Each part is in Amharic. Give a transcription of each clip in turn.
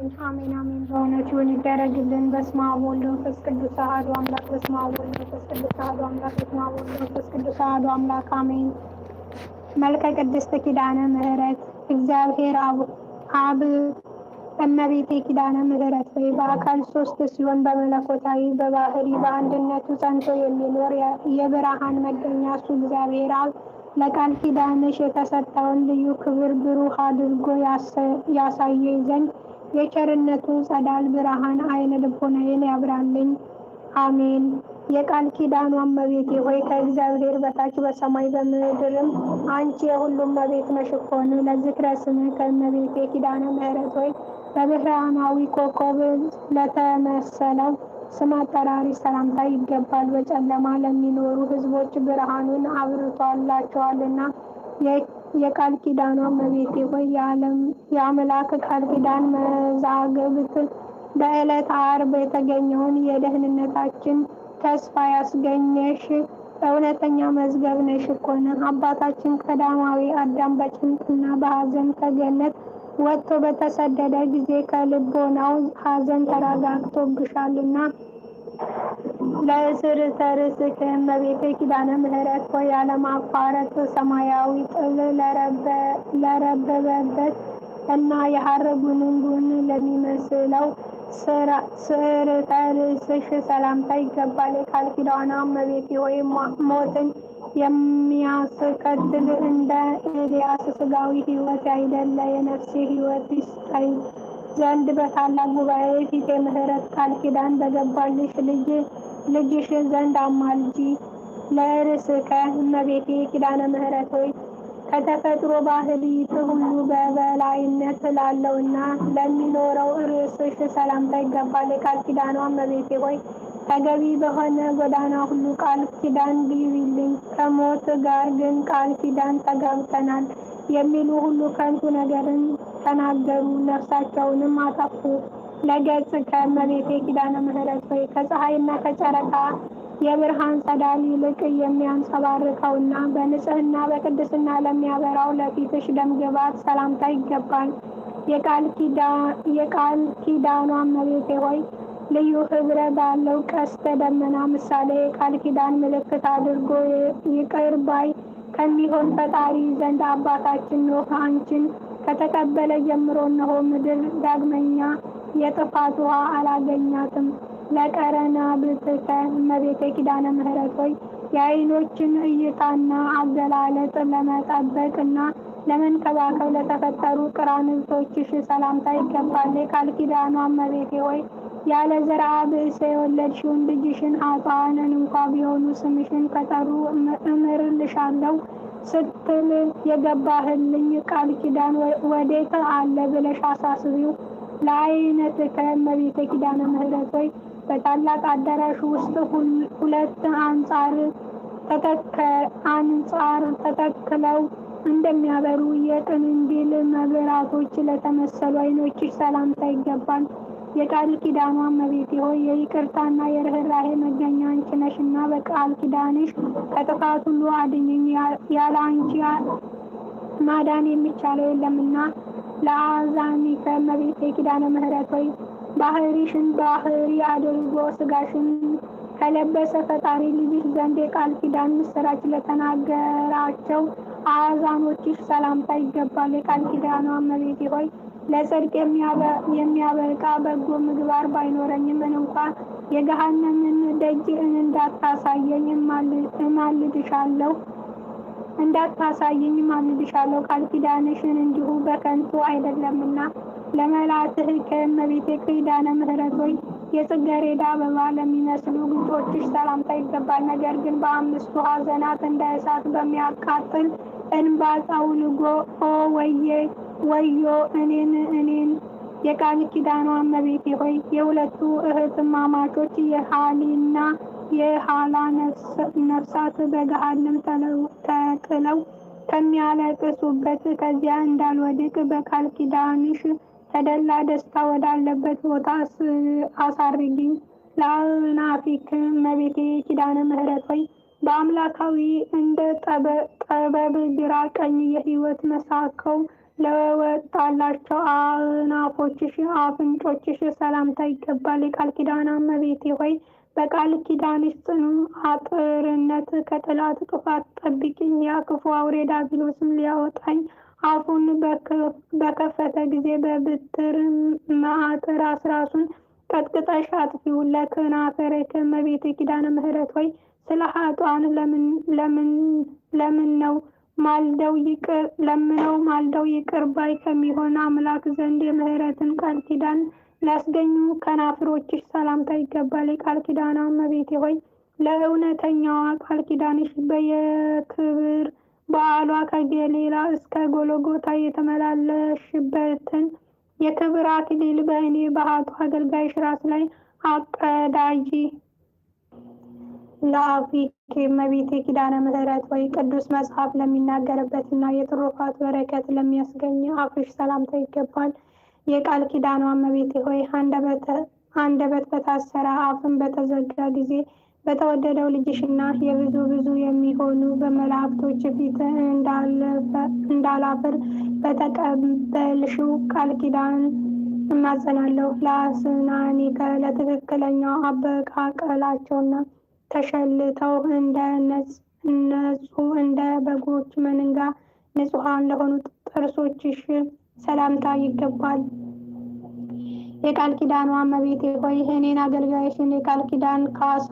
አሜን አሜን። በእውነቱ ይደረግልን። በስመ አብ ወወልድ ወመንፈስ ቅዱስ አሐዱ አምላክ። በስመ አብ ወወልድ ወመንፈስ ቅዱስ አሐዱ አምላክ። በስመ አብ ወወልድ ወመንፈስ ቅዱስ አሐዱ አምላክ አሜን። መልከ ቅድስት ኪዳነ ምሕረት እግዚአብሔር አብ እመቤቴ ኪዳነ ምሕረት ሆይ በአካል ሶስት ሲሆን በመለኮታዊ በባህሪ በአንድነቱ ጸንቶ የሚኖር የብርሃን መገኛ እሱ እግዚአብሔር አብ ለቃል ኪዳንሽ የተሰጠውን ልዩ ክብር ብሩህ አድርጎ ያሳየኝ ዘንድ የቸርነቱ ጸዳል ብርሃን አይነ ልቦናዬን ያብራልኝ። አሜን። የቃል ኪዳኑ እመቤቴ ሆይ ከእግዚአብሔር በታች በሰማይ በምድርም አንቺ የሁሉም እመቤት ነሽ እኮን። ለዝክረ ስምህ ከእመቤቴ ኪዳነ ምሕረት ሆይ በብርሃናዊ ኮከብ ለተመሰለው ስም አጠራሪ ሰላምታ ይገባል። በጨለማ ለሚኖሩ ሕዝቦች ብርሃኑን አብርቷላቸዋልና። የቃል ኪዳኗ እመቤቴ ሆይ የአምላክ ቃል ኪዳን መዛግብት በዕለተ ዓርብ የተገኘውን የደህንነታችን ተስፋ ያስገኘሽ እውነተኛ መዝገብ ነሽ እኮን። አባታችን ቀዳማዊ አዳም በጭንቅና በሐዘን ከገነት ወጥቶ በተሰደደ ጊዜ ከልቦናው ሐዘን ተረጋግቶብሻልና ለእስርተ ርእስከ እመቤቴ ኪዳነ ምሕረት ሆይ ያለማቋረጥ ሰማያዊ ጥል ለረበበበት እና የሐር ጉንጉን ለሚመስለው ስርተ ርእስሽ ሰላምታ ይገባል። የቃል ኪዳኗ እመቤቴ ሆይ ሞትን የሚያስከትል እንደ ኤልያስ ሥጋዊ ሕይወት አይደለ የነፍሴ ሕይወት ይስጠኝ ዘንድ በታላቅ ጉባኤ ፊት የምህረት ቃል ኪዳን በገባልሽ ልጅሽ ዘንድ አማልጂ። ለርእስከ እመቤቴ ኪዳነ ምሕረት ሆይ ከተፈጥሮ ባህሪት ሁሉ በበላይነት ላለውና ለሚኖረው ርእስሽ ሰላምታ ይገባል። የቃል ኪዳኗ እመቤቴ ሆይ ተገቢ በሆነ ጎዳና ሁሉ ቃል ኪዳን ግቢልኝ። ከሞት ጋር ግን ቃል ኪዳን ተጋብተናል የሚሉ ሁሉ ከንቱ ነገርን ተናገሩ፣ ነፍሳቸውንም አጠፉ። ለገጽከ እመቤቴ ኪዳነ ምሕረት ሆይ ከፀሐይና ከጨረቃ የብርሃን ጸዳል ይልቅ የሚያንጸባርቀውና በንጽህና በቅድስና ለሚያበራው ለፊትሽ ደምግባት ሰላምታ ይገባል። የቃል ኪዳኗ እመቤቴ ሆይ ልዩ ህብረ ባለው ቀስተ ደመና ምሳሌ የቃል ኪዳን ምልክት አድርጎ ይቅር ባይ ከሚሆን ፈጣሪ ዘንድ አባታችን ኖህ አንቺን ከተቀበለ ጀምሮ እነሆ ምድር ዳግመኛ የጥፋት ውሃ አላገኛትም። ለቀረና ብትከ እመቤቴ ኪዳነ ምሕረት ሆይ የዓይኖችን እይታና አገላለጥ ለመጠበቅና ለመንከባከብ ለተፈጠሩ ቅራንብቶችሽ ሰላምታ ይገባል። የቃል ኪዳኗ እመቤቴ ሆይ ያለ ዘርአ ብእሴ የወለድሽውን ልጅሽን ኃጥአንን እንኳ ቢሆኑ ስምሽን ከጠሩ እምርልሻለሁ ስትል የገባህልኝ ቃል ኪዳን ወዴት አለ ብለሽ አሳስቢው። ለዓይነትከ እመቤቴ ኪዳነ ምሕረት ሆይ በታላቅ አዳራሽ ውስጥ ሁለት አንጻር ተተክለው እንደሚያበሩ የቅንዲል መብራቶች ለተመሰሉ ዓይኖችሽ ሰላምታ ይገባል። የቃል ኪዳኗ እመቤቴ ሆይ የይቅርታና የርኅራኄ መገኛ አንቺ ነሽና በቃል ኪዳንሽ ከጥፋት ሁሉ አድኝኝ። ያለ አንቺ ማዳን የሚቻለው የለምና። ለአዛኒከ እመቤቴ ኪዳነ ምሕረት ሆይ ባህሪሽን ባህሪ አድርጎ ሥጋሽን ከለበሰ ፈጣሪ ልጅሽ ዘንድ የቃል ኪዳን ምስራች ለተናገራቸው አዛኖችሽ ሰላምታ ይገባል። የቃል ኪዳኗ እመቤቴ ሆይ ለጽድቅ የሚያበቃ በጎ ምግባር ባይኖረኝም እንኳ የገሃነምን ደጅ እንዳታሳየኝ እማልድሻለሁ። ቃል ኪዳንሽን እንዲሁ በከንቱ አይደለምና። ለመላትህ ከእመቤቴ ኪዳነ ምሕረት ሆይ የጽጌረዳ አበባ ለሚመስሉ ጉንጮችሽ ሰላምታ ይገባል። ነገር ግን በአምስቱ ሐዘናት እንደ እሳት በሚያቃጥል እንባ ጠውልጎ ወዮ እኔን። የቃል ኪዳኗ እመቤቴ ሆይ የሁለቱ እህትማማቾች የሃሊና የሃላ ነፍሳት በገሃነም ተጥለው ከሚያለቅሱበት ከዚያ እንዳልወድቅ በቃል ኪዳንሽ ተድላ ደስታ ወዳለበት ቦታ አሳርጊኝ። ለአናፊክ እመቤቴ ኪዳነ ምሕረት ሆይ በአምላካዊ እንደ ጥበብ ግራ ቀኝ የሕይወት መሳከው ለወጣላቸው አናፎችሽ አፍንጮችሽ ሰላምታ ይገባል። የቃል ኪዳን እመቤቴ ሆይ በቃል ኪዳንሽ ጽኑ አጥርነት ከጠላት ጥፋት ጠብቂኝ። ያ ክፉ አውሬ ዲያብሎስም ሊያወጣኝ አፉን በከፈተ ጊዜ በብትር መዓት ራሱን ቀጥቅጠሽ አጥፊው። ለከናፈርሽ እመቤቴ ኪዳነ ምሕረት ሆይ ስለ ኃጥአን ለምነው ማልደው ይቅር ባይ ከሚሆን አምላክ ዘንድ የምህረትን ቃል ኪዳን ላስገኙ ከናፍሮችሽ ሰላምታ ይገባል። የቃል ኪዳን እመቤቴ ሆይ ለእውነተኛዋ ቃል ኪዳንሽ በየክብር በዓሏ ከገሊላ እስከ ጎልጎታ የተመላለሽበትን የክብር አክሊል በእኔ በኃጥእ አገልጋይሽ ራስ ላይ አቀዳጂ። ለአፍሪክ እመቤቴ ኪዳነ ምሕረት ወይ ቅዱስ መጽሐፍ ለሚናገርበትና የትሩፋት በረከት ለሚያስገኝ አፍሽ ሰላምታ ይገባል። የቃል ኪዳኗ እመቤቴ ሆይ አንደበት በታሰረ አፍን በተዘጋ ጊዜ በተወደደው ልጅሽና የብዙ የሚሆኑ በመላእክቶች ፊት እንዳላፍር በተቀበልሽው ቃል ኪዳን እማጸናለሁ። ለአስናኒከ ለትክክለኛው አበቃቀላቸውና ተሸልተው እንደ በጎች መንጋ ንጹሐን ለሆኑ ጥርሶችሽ ሰላምታ ይገባል። የቃል ኪዳኗ እመቤቴ ሆይ እኔን አገልጋይሽን የቃል ኪዳን ካሳ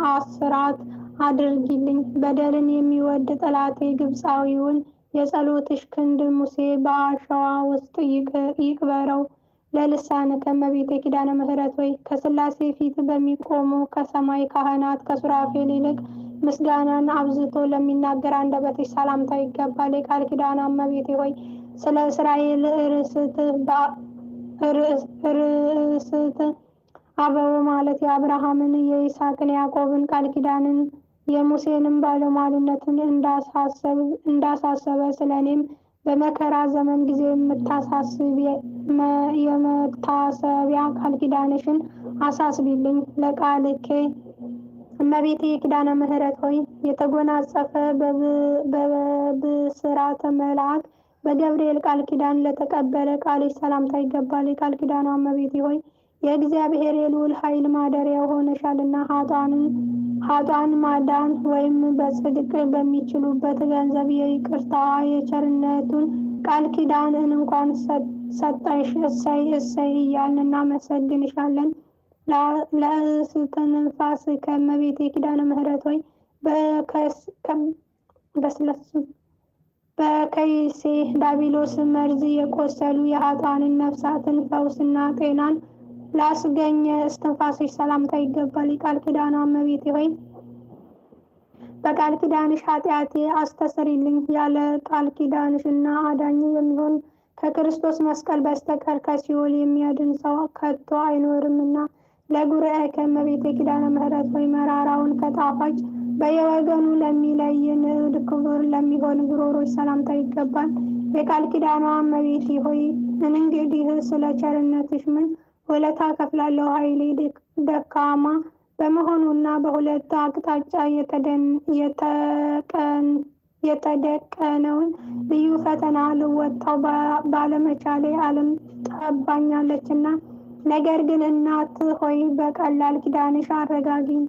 አስራት አድርጊልኝ። በደልን የሚወድ ጠላቴ ግብፃዊውን የጸሎትሽ ክንድ ሙሴ በአሸዋ ውስጥ ይቅበረው። ለልሳንከ እመቤቴ ኪዳነ ምሕረት ሆይ ከሥላሴ ፊት በሚቆሙ ከሰማይ ካህናት ከሱራፌል ይልቅ ምስጋናን አብዝቶ ለሚናገር አንደበትሽ ሰላምታ ይገባል። የቃል ኪዳኗ እመቤቴ ሆይ ስለ እስራኤል ርስት አበው ማለት የአብርሃምን የይስሐቅን ያዕቆብን ቃል ኪዳንን የሙሴንም ባለሟልነትን እንዳሳሰበ ስለ እኔም በመከራ ዘመን ጊዜ የመታሰቢያ ቃል ኪዳንሽን አሳስቢልኝ። ለቃልኬ እመቤቴ የኪዳነ ምሕረት ሆይ የተጎናጸፈ በብስራተ መልአክ በገብርኤል ቃል ኪዳን ለተቀበለ ቃልሽ ሰላምታ ይገባል። የቃል ኪዳኗ እመቤቴ ሆይ የእግዚአብሔር የልዑል ኃይል ማደሪያ ሆነሻልና ኃጥአን ማዳን ወይም በጽድቅ በሚችሉበት ገንዘብ የይቅርታ የቸርነቱን ቃል ኪዳንን እንኳን ሰጠሽ። እሰይ እሰይ እያልን እናመሰግንሻለን። ለእስትንፋስ ከእመቤቴ ኪዳነ ምሕረት ሆይ በከይሴ ዲያብሎስ መርዝ የቆሰሉ የኃጥአንን ነፍሳትን ፈውስና ጤናን ላስገኘ እስትንፋስሽ ሰላምታ ይገባል። የቃል ኪዳኗ እመቤቴ ሆይ በቃል ኪዳንሽ ኃጢአቴ አስተስሪልኝ። ያለ ቃል ኪዳንሽና አዳኝ የሚሆን ከክርስቶስ መስቀል በስተቀር ከሲኦል የሚያድን ሰው ከቶ አይኖርምና። ለጉርኤከ እመቤቴ ኪዳነ ምሕረት ሆይ መራራውን ከጣፋጭ በየወገኑ ለሚለይ ንዑድ ክቡር ለሚሆን ጉሮሮች ሰላምታ ይገባል። የቃል ኪዳኗ እመቤቴ ሆይ እንግዲህ ስለ ቸርነትሽ ምን ውለታ ከፍላለሁ? ኃይሌ ደካማ በመሆኑና በሁለት አቅጣጫ የተደቀነውን ልዩ ፈተና ልወጣው ባለመቻሌ ዓለም ጠባኛለችና። ነገር ግን እናት ሆይ በቀላል ኪዳንሽ አረጋጊኝ።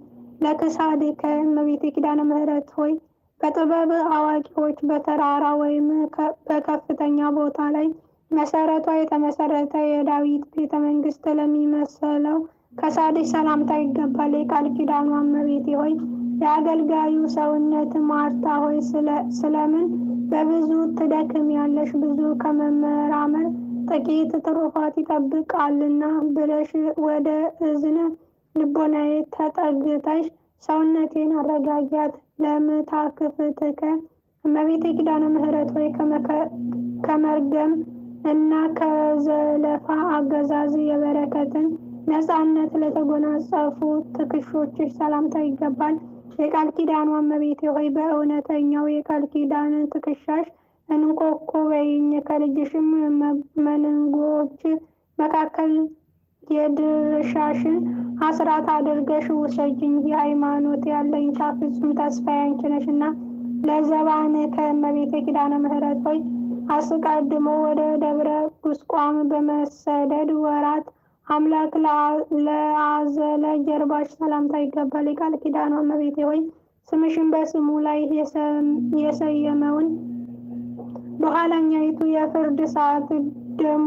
ለክሳድከ እመቤቴ ኪዳነ ምሕረት ሆይ በጥበብ አዋቂዎች በተራራ ወይም በከፍተኛ ቦታ ላይ መሰረቷ የተመሰረተ የዳዊት ቤተ መንግስት ለሚመስለው ከሳድሽ ሰላምታ ይገባል። የቃል ኪዳኗ እመቤቴ ሆይ የአገልጋዩ ሰውነት ማርታ ሆይ ስለምን በብዙ ትደክሚያለሽ? ብዙ ከመመራመር ጥቂት ትሩፋት ይጠብቃልና ብለሽ ወደ እዝነ ልቦናዬ ተጠግተሽ ሰውነቴን አረጋጊያት። ለምታክፍትከ እመቤቴ ኪዳነ ምሕረት ሆይ ከመርገም እና ከዘለፋ አገዛዝ የበረከትን ነፃነት ለተጎናጸፉ ትከሻዎችሽ ሰላምታ ይገባል። የቃል ኪዳኗ እመቤቴ ሆይ በእውነተኛው የቃል ኪዳን ትከሻሽ እንኮኮ በይኝ። ከልጅሽም መንጎች መካከል የድርሻሽን አስራት አድርገሽ ውሰጅኝ። የሃይማኖት ያለኝታ ፍጹም ተስፋዬ አንቺ ነሽና። ለዘባንከ እመቤቴ ኪዳነ ምሕረት ሆይ አስቀድሞ ወደ ደብረ ቁስቋም በመሰደድ ወራት አምላክ ለአዘለ ጀርባሽ ሰላምታ ይገባል። የቃል ኪዳኗ እመቤቴ ሆይ ስምሽን በስሙ ላይ የሰየመውን በኋላኛይቱ የፍርድ ሰዓት ደሙ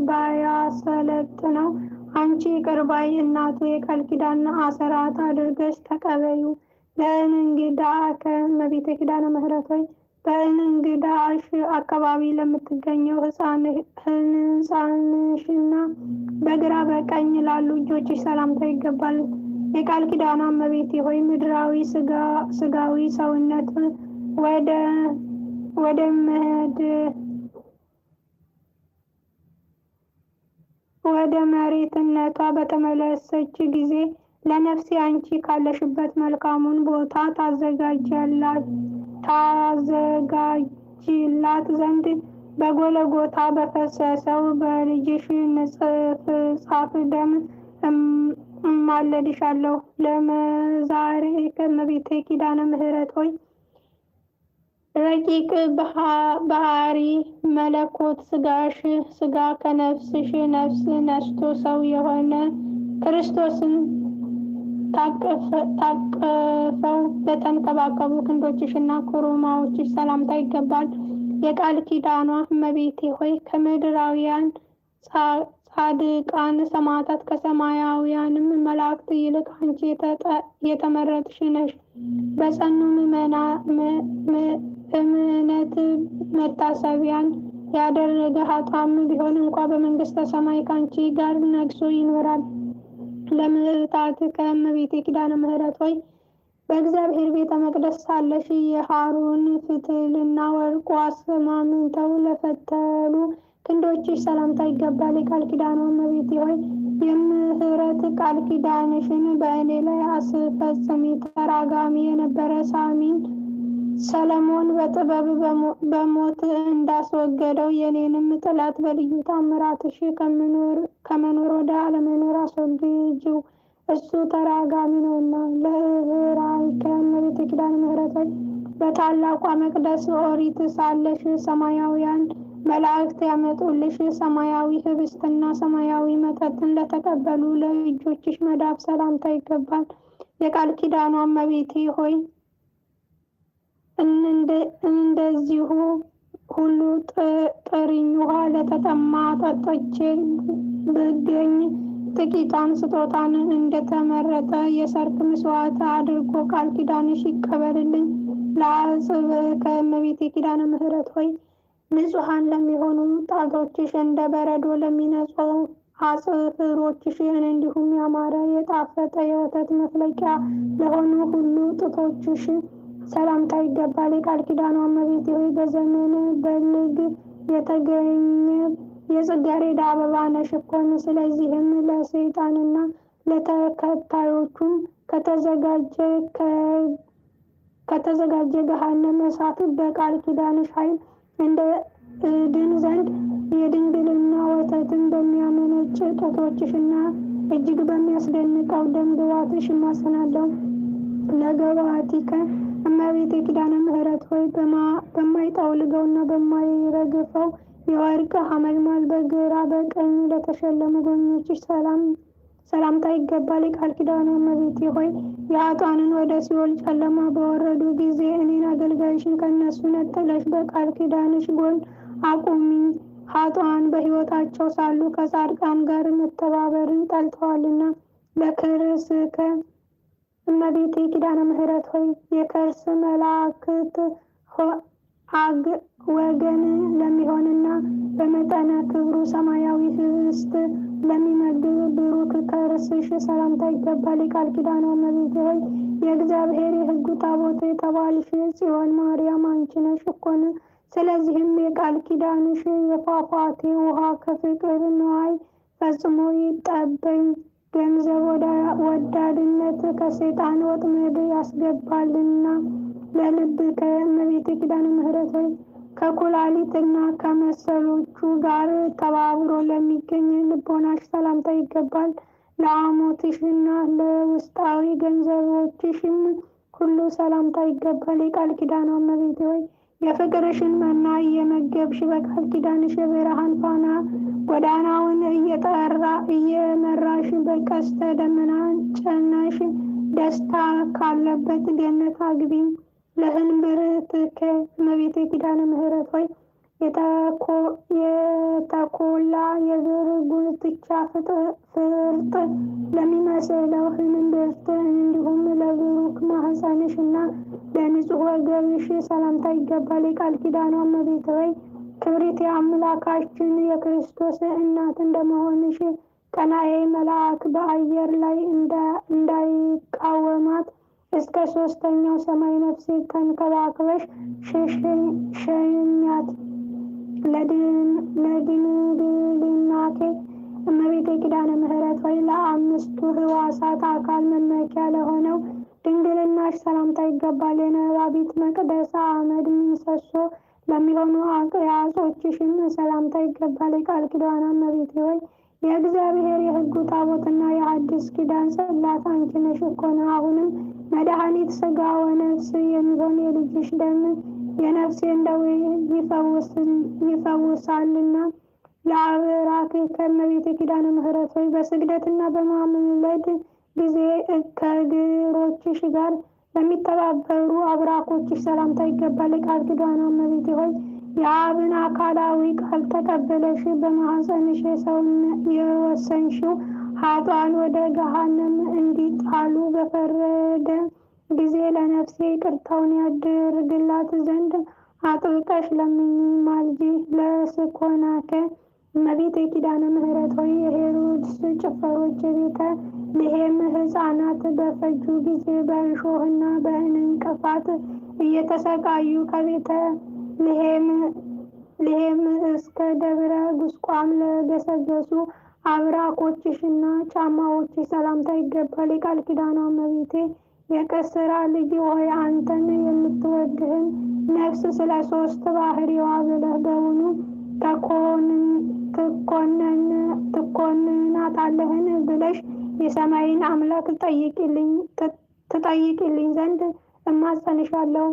ባያሰለጥነው አንቺ ይቅር ባይ እናቱ የቃል ኪዳን አስራት አድርገሽ ተቀበዩ። ለእንግዳ ከእመቤቴ ኪዳነ ምሕረት ሆይ በእንግዳሽ አካባቢ ለምትገኘው ሕፃንሽና በግራ በቀኝ ላሉ እጆችሽ ሰላምታ ይገባል። የቃል ኪዳኗ እመቤቴ ሆይ ምድራዊ ስጋዊ ሰውነት ወደ መሬትነቷ በተመለሰች ጊዜ ለነፍሴ አንቺ ካለሽበት መልካሙን ቦታ ታዘጋጅላት ዘንድ በጎለጎታ በፈሰሰው በልጅሽ ንጽሕት ደም እማለድሻለሁ። ለመዛሬ ከእመቤቴ ኪዳነ ምሕረት ሆይ ረቂቅ ባህሪ መለኮት ስጋሽ ስጋ ከነፍስሽ ነፍስ ነስቶ ሰው የሆነ ክርስቶስን ታቀፈው ለተንከባከቡ ክንዶችሽና ኩርማዎችሽ ሰላምታ ይገባል። የቃል ኪዳኗ እመቤቴ ሆይ ከምድራውያን ጻድቃን ሰማዕታት ከሰማያውያንም መላእክት ይልቅ አንቺ የተመረጥሽ ነሽ። በጸኑ እምነት መታሰቢያን ያደረገ ኃጥአም ቢሆን እንኳ በመንግስተ ሰማይ ከአንቺ ጋር ነግሶ ይኖራል። ለምዕታት ከእመቤቴ ኪዳነ ምሕረት ሆይ በእግዚአብሔር ቤተ መቅደስ ሳለሽ የሃሩን ፍትልና ወርቁ አሰማምተው ለፈተሉ ክንዶችሽ ሰላምታ ይገባል። የቃል ኪዳኗ እመቤቴ ሆይ የምህረት ቃል ኪዳንሽን በእኔ ላይ አስፈጽሚ። ተራጋሚ የነበረ ሳሚን ሰለሞን በጥበብ በሞት እንዳስወገደው የኔንም ጥላት በልዩ ታምራትሽ ከመኖር ወደ አለመኖር አስወግጂው። እሱ ተራጋሚ ነውና። ለሕራይከ እመቤቴ ኪዳነ ምሕረት ሆይ በታላቋ መቅደስ ኦሪት ሳለሽ ሰማያውያን መላእክት ያመጡልሽ ሰማያዊ ህብስትና ሰማያዊ መጠጥን ለተቀበሉ ለእጆችሽ መዳፍ ሰላምታ ይገባል። የቃል ኪዳኗ እመቤቴ ሆይ እንደዚሁ ሁሉ ጥሪኝ ውሃ ለተጠማ ጠጥቼ ብገኝ ጥቂቷን ስጦታን እንደተመረጠ የሰርክ መስዋዕት አድርጎ ቃል ኪዳንሽ ይቀበልልኝ። ለአጽብ ከእመቤቴ ኪዳነ ምሕረት ሆይ ንጹሐን ለሚሆኑ ጣቶችሽ እንደ በረዶ ለሚነጹ አጽፍሮችሽን እንዲሁም ያማረ የጣፈጠ የወተት መፍለቂያ ለሆኑ ሁሉ ጡቶችሽ ሰላምታ ይገባል። የቃል ኪዳኗ እመቤቴ ሆይ በዘመን በልግ የተገኘ የጽጌረዳ አበባ ነሽ እኮን። ስለዚህም ለሰይጣንና ለተከታዮቹም ከተዘጋጀ ገሃነመ እሳት በቃል ኪዳንሽ ኃይል እንደ ድን ዘንድ የድንግልና ወተትን በሚያመነጭ ጡቶችሽና እጅግ በሚያስደንቀው ደም ግባትሽ እማጸናለሁ። ለገባቲከ እመቤቴ ኪዳነ ምሕረት ሆይ በማይጠወልገውና በማይረግፈው የወርቅ ሐመልማል በግራ በቀኝ ለተሸለሙ ጎብኚዎችሽ ሰላምታ ይገባል። የቃል ኪዳኗ እመቤቴ ሆይ የኃጥአንን ወደ ሲኦል ጨለማ በወረዱ ጊዜ እኔን አገልጋይሽን ከእነሱ ነጥለሽ በቃል ኪዳንሽ ጎን አቁሚኝ። ኃጥአን በሕይወታቸው ሳሉ ከጻድቃን ጋር መተባበርን ጠልተዋልና። ለክርስከ እመቤቴ ኪዳነ ምሕረት ሆይ የከርስ መላእክት ወገን ለሚሆንና በመጠነ ክብሩ ሰማያዊ ህብስት ለሚመግብ ብሩክ ከርስሽ ሰላምታ ይገባል። የቃል ኪዳኗ እመቤቴ ሆይ የእግዚአብሔር የሕጉ ታቦት የተባልሽ ጽዮን ማርያም አንቺ ነሽ እኮን። ስለዚህም የቃል ኪዳንሽ የፏፏቴ ውሃ ከፍቅር ነዋይ ፈጽሞ ይጠበኝ። ገንዘብ ወዳድነት ከሰይጣን ወጥመድ ያስገባልና። ለልብ ከእመቤቴ ኪዳነ ምሕረት ሆይ ከኩላሊትና ከመሰሎቹ ጋር ተባብሮ ለሚገኝ ልቦናሽ ሰላምታ ይገባል። ለአሞትሽና ለውስጣዊ ገንዘቦችሽም ሁሉ ሰላምታ ይገባል። የቃል ኪዳኗ እመቤቴ ሆይ የፍቅርሽን መና እየመገብሽ በቃል ኪዳንሽ የብርሃን ፋና ጎዳናውን እየመራሽ በቀስተ ደመና ጨናሽ ደስታ ካለበት ገነት አግቢኝ። ለህንብርትከ እመቤቴ ኪዳነ ምሕረት ሆይ የተኮላ የብር ጉልትቻ ፍርጥ ለሚመስለው ህንብርት እንዲሁም ለብሩክ ማህፀንሽ እና ለንጹሕ ወገብሽ ሰላምታ ይገባል። የቃል ኪዳኗ እመቤት ሆይ ክብሪት የአምላካችን የክርስቶስ እናት እንደመሆንሽ ቀናኤ መልአክ በአየር ላይ እንዳይቃወማት እስከ ሶስተኛው ሰማይ ነፍሴ ተንከባክበሽ ሸኛት። ለድንግልናቴ እመቤቴ ኪዳነ ምሕረት ሆይ ለአምስቱ ህዋሳት አካል መመኪያ ለሆነው ድንግልናሽ ሰላምታ ይገባል። የነባቢት መቅደስ አመድ ምሰሶ ለሚሆኑ አቅያጾችሽም ሰላምታ ይገባል። የቃል ኪዳኗ እመቤቴ ሆይ የእግዚአብሔር የሕጉ ታቦትና የአዲስ ኪዳን ጽላት አንቺ ነሽ እኮነ። አሁንም መድኃኒት ሥጋ ወነፍስ የሚሆን የልጅሽ ደም የነፍሴን ደዌ ይፈውሳልና ለአብራክ ከእመቤቴ ኪዳነ ምሕረት ሆይ በስግደትና በማምለድ ጊዜ ከእግሮችሽ ጋር ለሚተባበሩ አብራኮችሽ ሰላምታ ይገባል። የቃል ኪዳኗ እመቤቴ ሆይ የአብን አካላዊ ቃል ተቀበለሽ በማኅፀንሽ ሰውን የወሰንሽው ኃጥአን ወደ ገሃነም እንዲጣሉ በፈረደ ጊዜ ለነፍሴ ይቅርታውን ያድርግላት ዘንድ አጥብቀሽ ለምኝ ማልጂ። ለስኮናከ እመቤቴ ኪዳነ ምሕረት ሆይ የሄሮድስ ጭፈሮች የቤተ ልሔም ሕፃናት በፈጁ ጊዜ በእሾህና በእንቅፋት እየተሰቃዩ ከቤተ ልሔም እስከ ደብረ ጉስቋም ለገሰገሱ አብራኮችሽና ጫማዎችሽ ሰላምታ ይገባል። የቃል ኪዳኗ እመቤቴ የቅስራ ልጅ ሆይ አንተን የምትወድህን ነፍስ ስለ ሶስት ባህሪዋ ብለህ በውኑ ትኮንናታለህን ብለሽ የሰማይን አምላክ ትጠይቂልኝ ዘንድ እማጸንሻለሁ።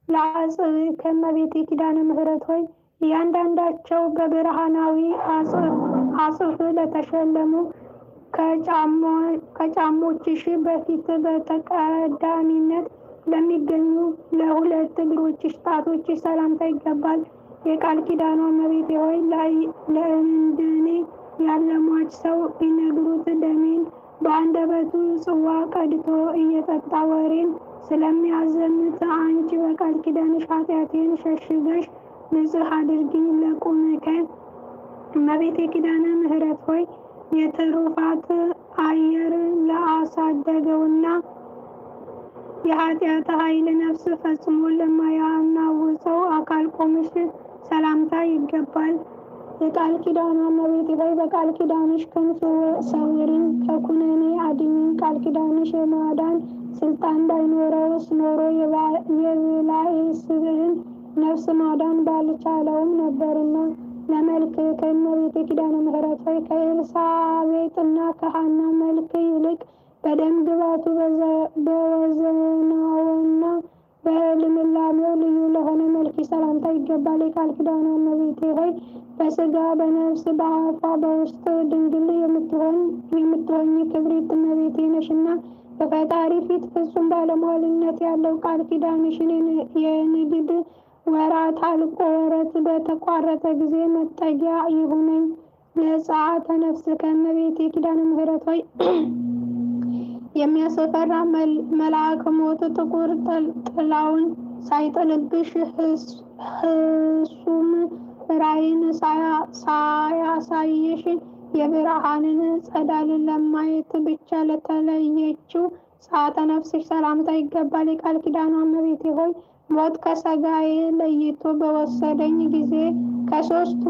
ለአጽብ ከእመቤቴ ኪዳነ ምሕረት ሆይ እያንዳንዳቸው በብርሃናዊ አጽፍ ለተሸለሙ ከጫሞችሽ በፊት በተቀዳሚነት ለሚገኙ ለሁለት እግሮችሽ ጣቶችሽ ሰላምታ ይገባል። የቃል ኪዳኗ እመቤቴ ሆይ ለእንደኔ ያለ ሟች ሰው ቢነግሩት ደሜን በአንደበቱ ጽዋ ቀድቶ እየጠጣ ወሬን ስለሚያዘምት አንቺ በቃል ኪዳንሽ ኃጢአቴን ሸሽገሽ ንጽሕ አድርጊኝ። ለቁምከ እመቤቴ ኪዳነ ምሕረት ሆይ የትሩፋት አየር ለአሳደገውና የኃጢአት ኃይል ነፍስ ፈጽሞ ለማያናውፀው አካል ቆምሽ ሰላምታ ይገባል። የቃል ኪዳኗ እመቤቴ ሆይ በቃል ኪዳንሽ ክንፍ ሰውሪኝ፣ ከኩነኔ አድኝኝ። ቃል ኪዳንሽ የማዳን ስልጣን ባይኖረውስ ኖሮ የብላኤ ስብዕን ነፍስ ማዳን ባልቻለውም ነበርና። ለመልክ ከእመቤቴ ኪዳነ ምሕረት ሆይ ከኤልሳቤጥና ከሐና መልክ ይልቅ በደም ግባቱ በወዘናውና በልምላሜው ልዩ ለሆነ መልክ ሰላምታ ይገባል። የቃል ኪዳኗ እመቤቴ ሆይ በስጋ በነፍስ በአፋ በውስጥ ድንግል የምትሆኝ ክብሪት እመቤቴ ነሽና በፈጣሪ ፊት ፍጹም ባለሟልነት ያለው ቃል ኪዳንሽን የንግድ ወራት አልቆ ወረት በተቋረጠ ጊዜ መጠጊያ ይሁነኝ። ለጸአተ ነፍስ ከእመቤቴ ኪዳነ ምሕረት ሆይ የሚያስፈራ መልአክ ሞት ጥቁር ጥላውን ሳይጥልብሽ ህሱም ራእይን ሳያሳይሽ የብርሃንን ጸዳል ለማየት ብቻ ለተለየችው ጸአተ ነፍስሽ ሰላምታ ይገባል። የቃል ኪዳኗ እመቤቴ ሆይ ሞት ከሥጋዬ ለይቶ በወሰደኝ ጊዜ ከሦስቱ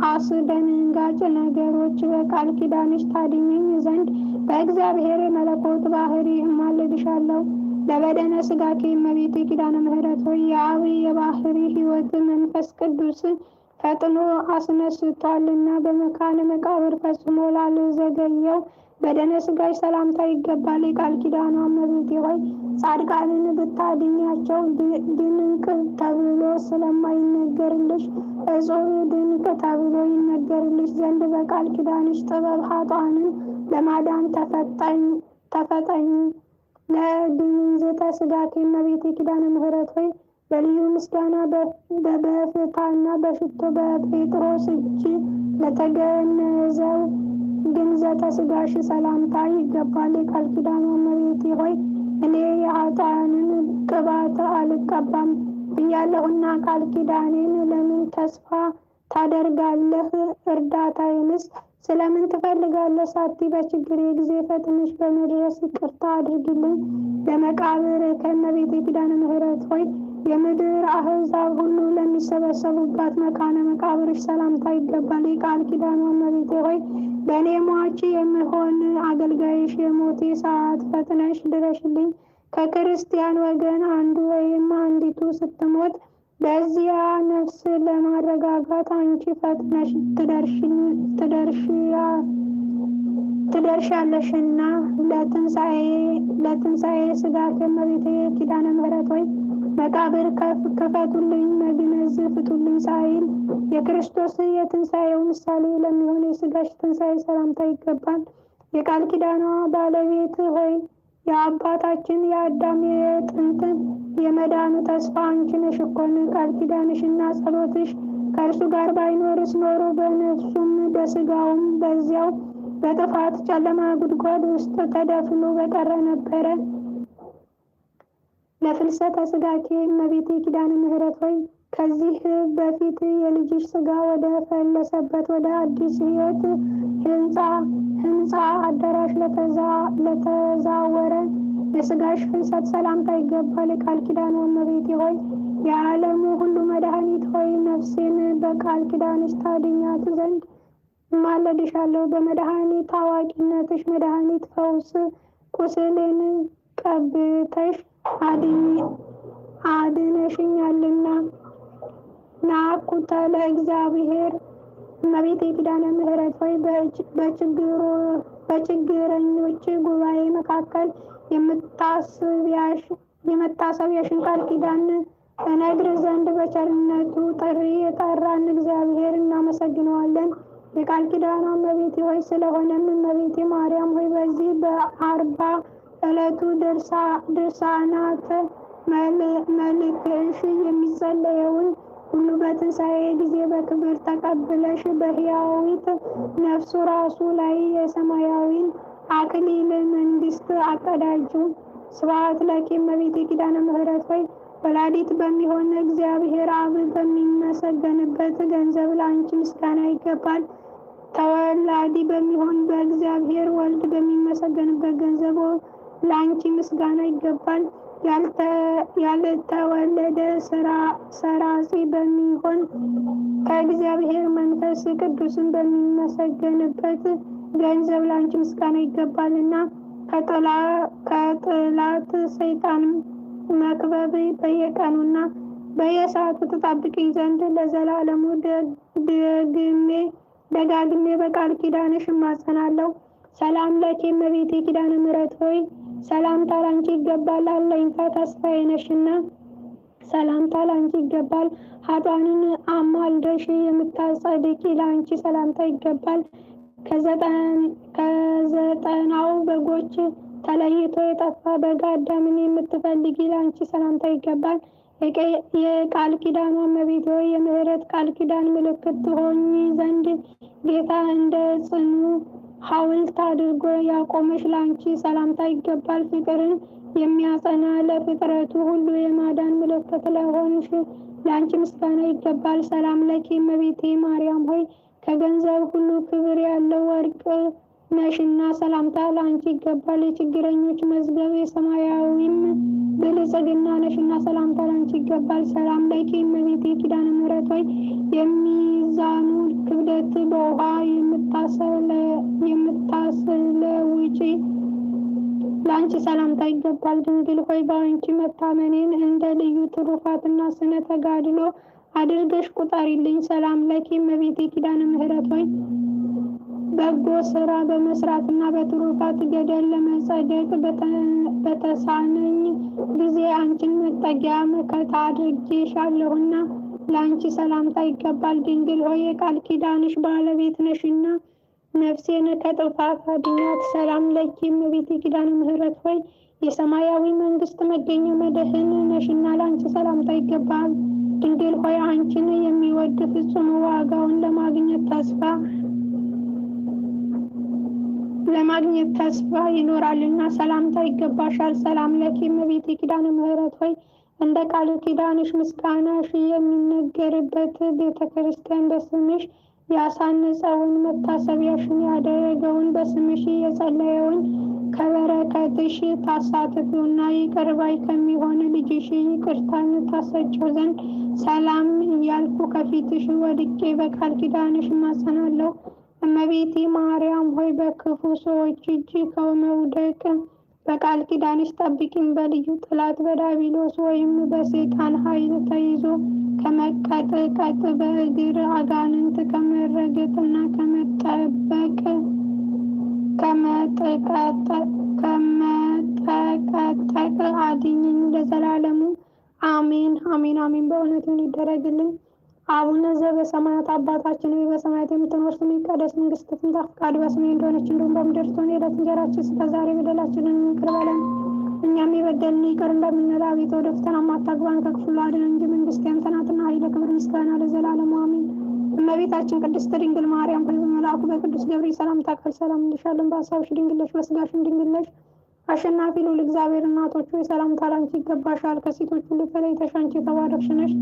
አስደንጋጭ ነገሮች በቃል ኪዳንሽ ታድኝኝ ዘንድ በእግዚአብሔር የመለኮት ባህሪ እማልድሻለሁ። ለበደነ ሥጋኬ እመቤቴ ኪዳነ ምሕረት ሆይ የአብ የባህሪ ሕይወት መንፈስ ቅዱስ ፈጥኖ አስነስቷልና በመካነ መቃብር ፈጽሞ ላልዘገየው በደነ ሥጋሽ ሰላምታ ይገባል። የቃል ኪዳኗ እመቤቴ ሆይ ጻድቃንን ብታድኛቸው ድንቅ ተብሎ ስለማይነገርልሽ እጹብ ድንቅ ተብሎ ይነገርልሽ ዘንድ በቃል ኪዳንሽ ጥበብ ኃጥአንን ለማዳን ተፈጠኝ። ለድንዝተ ሥጋኪ እመቤቴ ኪዳነ ምሕረት ሆይ በልዩ ምስጋና በበፍታና በሽቶ በጴጥሮስ እጅ ለተገነዘው ግንዘተ ሥጋሽ ሰላምታ ይገባል። የቃል ኪዳኗ እመቤቴ ሆይ እኔ የኃጥአንን ቅባት አልቀባም ብያለሁና ቃል ኪዳኔን ለምን ተስፋ ታደርጋለህ? እርዳታዬንስ ስለምን ትፈልጋለህ? ሳቲ በችግሬ ጊዜ ፈጥነሽ በመድረስ ይቅርታ አድርግልኝ። ለመቃብር ከእመቤቴ ኪዳነ ምሕረት ሆይ የምድር አሕዛብ ሁሉ ለሚሰበሰቡባት መካነ መቃብርሽ ሰላምታ ይገባል። የቃል ኪዳኗ እመቤቴ ሆይ በእኔ ሟች የሚሆን አገልጋይሽ የሞቴ ሰዓት ፈጥነሽ ድረሽልኝ። ከክርስቲያን ወገን አንዱ ወይም አንዲቱ ስትሞት በዚያ ነፍስ ለማረጋጋት አንቺ ፈጥነሽ ትደርሻለሽና ለትንሣኤ ሥጋኪ እመቤቴ ኪዳነ ምሕረት ሆይ መቃብር ክፈቱልኝ፣ መግነዝ ፍቱልኝ ሳይል የክርስቶስ የትንሣኤው ምሳሌ ለሚሆን የሥጋሽ ትንሣኤ ሰላምታ ይገባል። የቃል ኪዳኗ ባለቤት ሆይ የአባታችን የአዳም የጥንት የመዳኑ ተስፋ አንቺ ነሽ እኮን። ቃል ኪዳንሽና ጸሎትሽ ከእርሱ ጋር ባይኖርስ ኖሮ በነፍሱም በሥጋውም በዚያው በጥፋት ጨለማ ጉድጓድ ውስጥ ተደፍኖ በቀረ ነበረ። ለፍልሰተ ሥጋኪ እመቤቴ ኪዳነ ምሕረት ሆይ ከዚህ በፊት የልጅሽ ሥጋ ወደ ፈለሰበት ወደ አዲስ ሕይወት ህንፃ አዳራሽ ለተዛወረ የሥጋሽ ፍልሰት ሰላምታ ይገባል። የቃል ኪዳኗ እመቤቴ ሆይ የዓለሙ ሁሉ መድኃኒት ሆይ ነፍሴን በቃል ኪዳንሽ ታድኛት ዘንድ እማለድሻለሁ። በመድኃኒት አዋቂነትሽ መድኃኒት ፈውስ ቁስሌን ቀብተሽ አድነሽኛልና። ናኩተ ለእግዚአብሔር እመቤቴ ኪዳነ ምሕረት ሆይ በችግረኞች ጉባኤ መካከል የመታሰቢያሽን ቃል ኪዳን እነግር ዘንድ በቸርነቱ ጥሪ የጠራን እግዚአብሔር እናመሰግነዋለን። የቃል ኪዳኗ እመቤቴ ሆይ ስለሆነም እመቤቴ ማርያም ሆይ በዚህ በ40 ዕለቱ ድርሳናት መልክሽ የሚጸለየውን ሁሉ በትንሣኤ ጊዜ በክብር ተቀብለሽ በሕያዊት ነፍሱ ራሱ ላይ የሰማያዊን አክሊል መንግሥት አቀዳጁ። ስብሐት ለኪ እመቤቴ ኪዳነ ምሕረት ሆይ ወላዲት በሚሆን እግዚአብሔር አብ በሚመሰገንበት ገንዘብ ለአንቺ ምስጋና ይገባል። ተወላዲ በሚሆን በእግዚአብሔር ወልድ በሚመሰገንበት ገንዘብ ለአንቺ ምስጋና ይገባል። ያልተወለደ ሰራጺ በሚሆን ከእግዚአብሔር መንፈስ ቅዱስን በሚመሰገንበት ገንዘብ ለአንቺ ምስጋና ይገባልና ከጠላት ሰይጣን መክበብ በየቀኑና በየሰዓቱ ተጣብቂኝ ዘንድ ለዘላለሙ ደጋግሜ በቃል ኪዳንሽ እማጸናለሁ። ሰላም ለኪ እመቤቴ ኪዳነ ምሕረት ሆይ ሰላምታ ላንቺ ይገባል። አለኝታ ተስፋዬ ነሽና ሰላምታ ላንቺ ይገባል። ኃጥአንን አማልደሽ የምታጸድቂ ላንቺ ሰላምታ ይገባል። ከዘጠናው በጎች ተለይቶ የጠፋ በግ አዳምን የምትፈልጊ ላንቺ ሰላምታ ይገባል። የቃል ኪዳኗ እመቤቴ ሆይ የምሕረት ቃል ኪዳን ምልክት ትሆኚ ዘንድ ጌታ እንደ ጽኑ ሐውልት አድርጎ ያቆመሽ ላንቺ ሰላምታ ይገባል። ፍቅርን የሚያጸና ለፍጥረቱ ሁሉ የማዳን ምልክት ለሆንሽ ላንቺ ምስጋና ይገባል። ሰላም ለኪ እመቤቴ ማርያም ሆይ ከገንዘብ ሁሉ ክብር ያለው ወርቅ ነሽና ሰላምታ ላንቺ ይገባል። የችግረኞች መዝገብ የሰማያዊም ብልጽግና ነሽና ሰላምታ ላንቺ ይገባል። ሰላም ለኪ እመቤቴ ኪዳነ ምሕረት ሆይ የሚዛኑ ክብደት በውሃ የምታስለውጪ ላንቺ ሰላምታ ይገባል። ድንግል ሆይ በአንቺ መታመኔን እንደ ልዩ ትሩፋትና ስነ ተጋድሎ አድርገሽ ቁጠሪልኝ። ሰላም ለኪ እመቤቴ ኪዳነ ምሕረት ሆይ በጎ ስራ በመስራትና በትሩፋት ገደል ለመጸደቅ በተሳነኝ ጊዜ አንቺን መጠጊያ መከታ አድርጌሻለሁና ለአንቺ ሰላምታ ይገባል። ድንግል ሆይ የቃል ኪዳንሽ ባለቤት ነሽና ነፍሴን ከጥፋት አድኛት። ሰላም ለኪ እመቤቴ ኪዳነ ምሕረት ሆይ የሰማያዊ መንግስት መገኛ መድህን ነሽና ለአንቺ ሰላምታ ይገባል። ድንግል ሆይ አንቺን የሚወድ ፍጹም ዋጋውን ለማግኘት ተስፋ ይኖራልና ሰላምታ ይገባሻል። ሰላም ለኪ እመቤቴ ኪዳነ ምሕረት ሆይ እንደ ቃል ኪዳንሽ ምስጋናሽ የሚነገርበት ቤተ ክርስቲያን በስምሽ ያሳነጸውን መታሰቢያሽን ያደረገውን በስምሽ የጸለየውን ከበረከትሽ ታሳትፊውና ይቅር ባይ ከሚሆን ልጅሽ ይቅርታን ታሰጪው ዘንድ ሰላም እያልኩ ከፊትሽ ወድቄ በቃል ኪዳንሽ እማጸናለሁ። እመቤቴ ማርያም ሆይ በክፉ ሰዎች እጅ ከመውደቅ በቃል ኪዳንሽ ጠብቂኝ። በልዩ ጠላት በዲያብሎስ ወይም በሰይጣን ኃይል ተይዞ ከመቀጥቀጥ በእግር አጋንንት ከመረገጥና ከመጠቀጠቅ አድኝኝ ለዘላለሙ አሜን አሜን አሜን። በእውነት ይሁን ይደረግልን። አቡነ ዘበሰማያት አባታችን ሆይ በሰማያት የምትኖር ስምህ ይቀደስ፣ መንግስትህ ትምጣ፣ ፈቃድህ በሰማይ እንደሆነች እንዲሁም በምድር ትሁን። የዕለት እንጀራችንን ስጠን ዛሬ፣ በደላችንን ይቅር በለን እኛም የበደሉንን ይቅር እንደምንል፣ አቤቱ ወደ ፈተና አታግባን ከክፉ አድነን እንጂ መንግስት ያንተ ናትና ኃይል፣ ክብር፣ ምስጋና ለዘላለሙ አሜን። እመቤታችን ቅድስት ድንግል ማርያም ሆይ በመልአኩ በቅዱስ ገብርኤል ሰላምታ ቃል ሰላም እንልሻለን። በሀሳብሽ ድንግል ነሽ፣ በስጋሽም ድንግል ነሽ። አሸናፊ ልዑል እግዚአብሔር እናቶች ሆይ ሰላምታ ላንቺ ይገባሻል። ከሴቶች ሁሉ ተለይተሽ አንቺ የተባረክሽ ነሽ።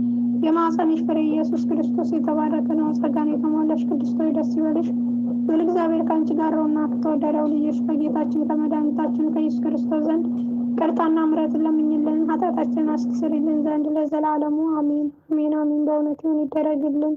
የማኅፀንሽ ፍሬ ኢየሱስ ክርስቶስ የተባረከ ነው። ጸጋን የተሞላሽ ቅድስት ሆይ ደስ ይበልሽ፣ ልዑል እግዚአብሔር ከአንቺ ጋር ነውና ከተወደደው ልጅሽ ከጌታችን ከመድኃኒታችን ከኢየሱስ ክርስቶስ ዘንድ ይቅርታና ምሕረትን ለምኝልን ኃጢአታችንን አስተሰርይልን ዘንድ ለዘላለሙ አሜን አሜን አሜን። በእውነት ይሁን ይደረግልን።